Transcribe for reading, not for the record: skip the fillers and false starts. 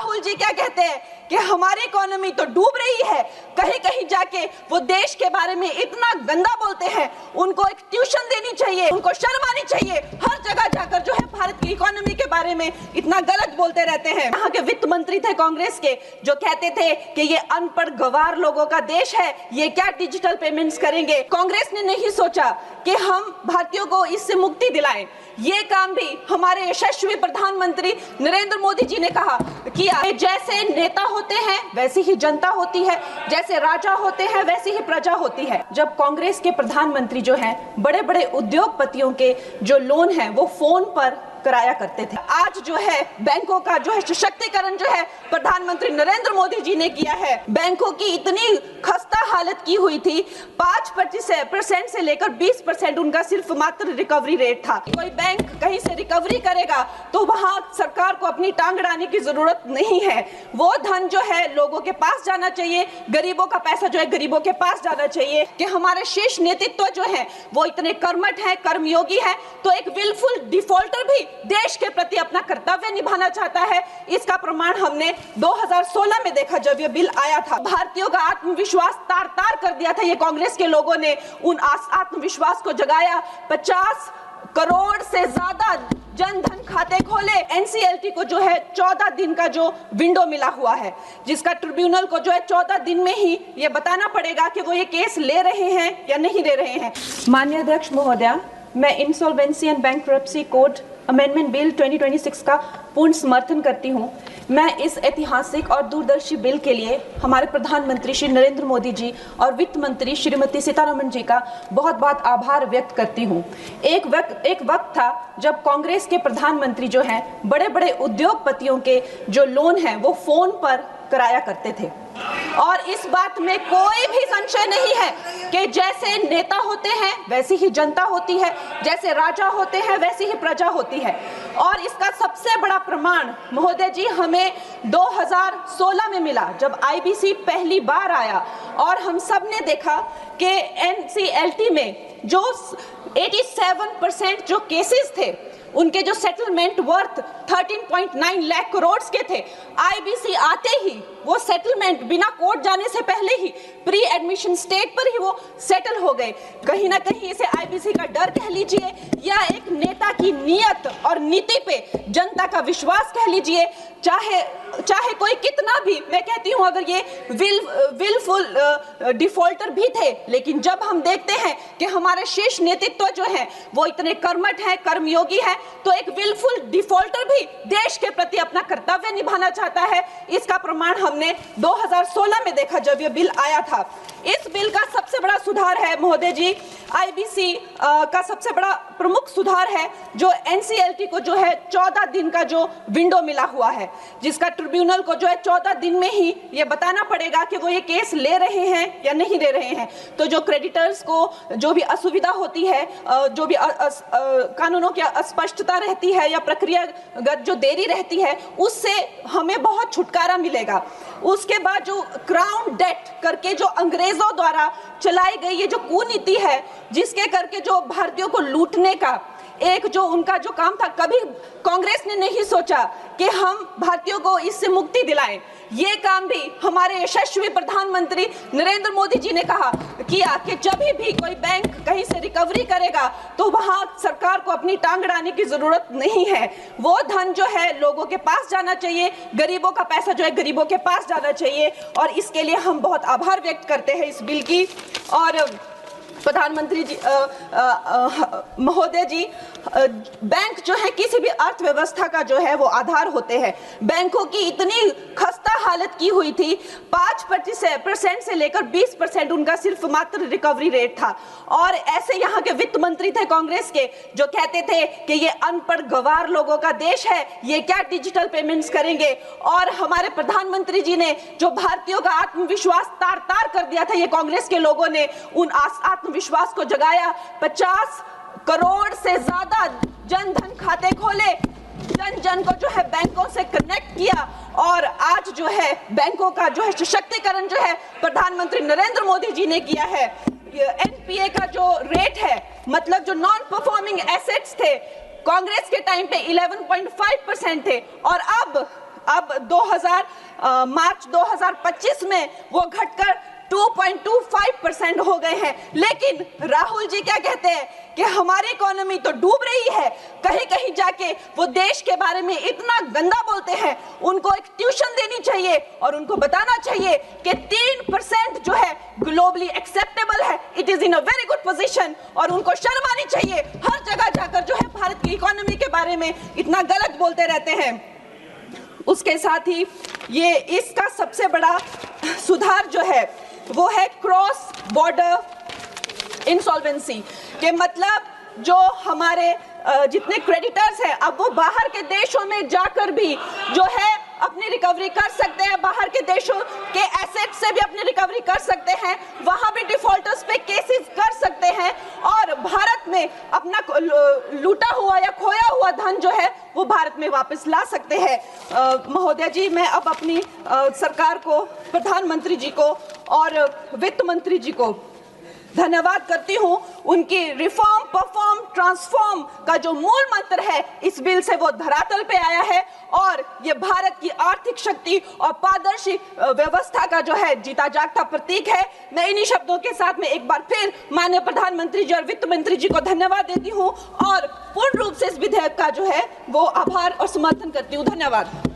राहुल जी क्या कहते हैं कि हमारी इकोनॉमी तो डूब रही है, कहीं कहीं जाके वो देश के बारे में इतना गंदा बोलते हैं, उनको एक ट्यूशन देनी चाहिए, उनको शर्म आनी चाहिए। हर जगह जाकर जो है भारत की इकोनॉमी के बारे में इतना गलत बोलते रहते हैं। यहाँ के वित्त मंत्री थे कांग्रेस के, जो कहते थे कि ये अनपढ़ गवार लोगों का देश है, ये क्या डिजिटल पेमेंट्स करेंगे। कांग्रेस ने नहीं सोचा कि हम भारतीयों को इससे मुक्ति दिलाएं। ये काम भी हमारे यशस्वी प्रधानमंत्री नरेंद्र मोदी जी ने कहा किया। जैसे नेता होते हैं वैसी ही जनता होती है, जैसे राजा होते हैं वैसी ही प्रजा होती है। जब कांग्रेस के प्रधानमंत्री जो हैं बड़े बड़े उद्योगपतियों के जो लोन हैं वो फोन पर कराया करते थे, आज जो है बैंकों का जो है सशक्तिकरण जो है प्रधानमंत्री नरेंद्र मोदी जी ने किया है। बैंकों की इतनी खस्ता हालत की हुई थी, 5% से लेकर 20% उनका सिर्फ मात्र रिकवरी रेट था। कोई बैंक कहीं से रिकवरी करेगा तो वहां सरकार को अपनी टांग अड़ाने की जरूरत नहीं है। वो धन जो है लोगों के पास जाना चाहिए, गरीबों का पैसा जो है गरीबों के पास जाना चाहिए। कि हमारे शीर्ष नेतृत्व जो है वो इतने कर्मठ है, कर्मयोगी है, तो एक विलफुल डिफॉल्टर भी देश के प्रति अपना कर्तव्य निभाना चाहता है। इसका प्रमाण हमने 2016 में देखा जब यह बिल आया था। भारतीयों का आत्मविश्वास तार तार कर दिया था। ये कांग्रेस के लोगों ने उन आत्मविश्वास को जगाया। 50 करोड़ से ज्यादा जनधन खाते खोले। एनसीएलटी को जो है 14 दिन का जो विंडो मिला हुआ है, जिसका ट्रिब्यूनल को जो है 14 दिन में ही ये बताना पड़ेगा कि वो ये केस ले रहे हैं या नहीं ले रहे हैं। माननीय अध्यक्ष महोदया, मैं insolvency and bankruptcy code amendment bill 2026 का पूर्ण समर्थन करती हूं। मैं इस ऐतिहासिक और दूरदर्शी बिल के लिए हमारे प्रधानमंत्री श्री नरेंद्र मोदी जी और वित्त मंत्री श्रीमती सीतारमण जी का बहुत बहुत आभार व्यक्त करती हूं। एक वक्त था जब कांग्रेस के प्रधानमंत्री जो हैं बड़े बड़े उद्योगपतियों के जो लोन हैं वो फोन पर कराया करते थे, और इस बात में कोई भी संशय नहीं है कि जैसे नेता होते हैं वैसी ही जनता होती है, जैसे राजा होते हैं वैसी ही प्रजा होती है। और इसका सबसे बड़ा प्रमाण महोदय जी हमें 2016 में मिला, जब आईबीसी पहली बार आया और हम सब ने देखा कि एनसीएलटी में जो 87% जो केसेस थे उनके जो सेटलमेंट वर्थ 13.9 लाख करोड़ के थे, आईबीसी आते ही वो सेटलमेंट बिना कोर्ट जाने से पहले ही प्री एडमिशन स्टेट पर ही वो सेटल हो गए। कहीं ना कहीं इसे आईबीसी का डर कह लीजिए या एक नेता की नीयत और नीति पे जनता का विश्वास कह लीजिए। चाहे कोई कितना भी, मैं कहती हूं अगर ये विलफुल डिफॉल्टर भी थे, लेकिन जब हम देखते हैं कि हमारे शीर्ष नेतृत्व जो है वो इतने कर्मठ है, कर्मयोगी है, तो एक विलफुल डिफॉल्टर भी देश के प्रति अपना कर्तव्य निभाना चाहता है। इसका प्रमाण हमने 2016 में देखा जब यह बिल आया था। इस बिल का सबसे बड़ा सुधार है महोदय जी, आईबीसी का सबसे बड़ा प्रमुख सुधार है जो एनसीएलटी को जो है 14 दिन का जो विंडो मिला हुआ है, जिसका ट्रिब्यूनल को जो है 14 दिन में ही ये बताना पड़ेगा कि वो ये केस ले रहे हैं या नहीं ले रहे हैं। तो जो क्रेडिटर्स को जो भी असुविधा होती है, जो भी कानूनों की अस्पष्टता रहती है या प्रक्रियागत जो देरी रहती है, उससे हमें बहुत छुटकारा मिलेगा। उसके बाद जो क्राउन डेट करके जो अंग्रेजों द्वारा चलाई गई ये जो कुनीति है, जिसके करके जो भारतीयों को लूटने का एक जो उनका जो काम था, कभी कांग्रेस ने नहीं सोचा कि हम भारतीयों को इससे मुक्ति दिलाएं। ये काम भी हमारे यशस्वी प्रधानमंत्री नरेंद्र मोदी जी ने कहा किया कि जब भी कोई बैंक कहीं से रिकवरी करेगा तो वहां सरकार को अपनी टांग अड़ाने की जरूरत नहीं है। वो धन जो है लोगों के पास जाना चाहिए, गरीबों का पैसा जो है गरीबों के पास जाना चाहिए, और इसके लिए हम बहुत आभार व्यक्त करते हैं इस बिल की। और प्रधानमंत्री जी महोदय जी, बैंक जो है किसी भी अर्थव्यवस्था का जो है वो आधार होते हैं। बैंकों की इतनी खस्ता हालत की हुई थी, 5% से लेकर 20% उनका सिर्फ मात्र रिकवरी रेट था। और ऐसे यहाँ के वित्त मंत्री थे कांग्रेस के, जो कहते थे कि ये अनपढ़ गवार लोगों का देश है, ये क्या डिजिटल पेमेंट्स करेंगे। और हमारे प्रधानमंत्री जी ने जो भारतीयों का आत्मविश्वास तार तार कर दिया था, ये कांग्रेस के लोगों ने उन आत्मविश्वास को जगाया। 50 करोड़ से ज्यादा जनधन खाते खोले, जन जन को जो है बैंकों से कनेक्ट किया, और आज जो है बैंकों का जो है सशक्तिकरण जो है प्रधानमंत्री नरेंद्र मोदी जी ने किया है। एनपीए का जो रेट है, मतलब जो नॉन परफॉर्मिंग एसेट्स थे, कांग्रेस के टाइम पे 11.5% थे, और अब अब मार्च 2025 में वो घटकर 2.25% हो गए हैं। लेकिन राहुल जी क्या कहते हैं कि हमारी इकोनॉमी तो डूब रही है, कहीं कहीं जाके वो देश के बारे में इतना गंदा बोलते हैं। उनको एक ट्यूशन देनी चाहिए और उनको बताना चाहिए कि 3% जो है ग्लोबली एक्सेप्टेबल है, it is in a very good position, और उनको शर्म आनी चाहिए। हर जगह जाकर जो है भारत की इकोनॉमी के बारे में इतना गलत बोलते रहते हैं। उसके साथ ही ये इसका सबसे बड़ा सुधार जो है वो है क्रॉस बॉर्डर इंसॉल्वेंसी के, मतलब जो हमारे जितने क्रेडिटर्स हैं अब वो बाहर के देशों में जाकर भी जो है अपनी रिकवरी कर सकते हैं, बाहर के देशों के एसेट से भी अपनी रिकवरी कर सकते हैं, वहां भी डिफॉल्टर्स पे केसेस कर सकते हैं और भारत में अपना लूटा हुआ या खोया हुआ धन जो है वो भारत में वापस ला सकते हैं। महोदय जी, मैं अब अपनी सरकार को, प्रधानमंत्री जी को और वित्त मंत्री जी को धन्यवाद करती हूं। उनकी रिफॉर्म, परफॉर्म, ट्रांसफॉर्म का जो मूल मंत्र है इस बिल से वो धरातल पे आया है और ये भारत की आर्थिक शक्ति और पारदर्शी व्यवस्था का जो है जीता जागता प्रतीक है। मैं इन्हीं शब्दों के साथ में एक बार फिर माननीय प्रधानमंत्री जी और वित्त मंत्री जी को धन्यवाद देती हूं और पूर्ण रूप से इस विधेयक का जो है वो आभार और समर्थन करती हूं। धन्यवाद।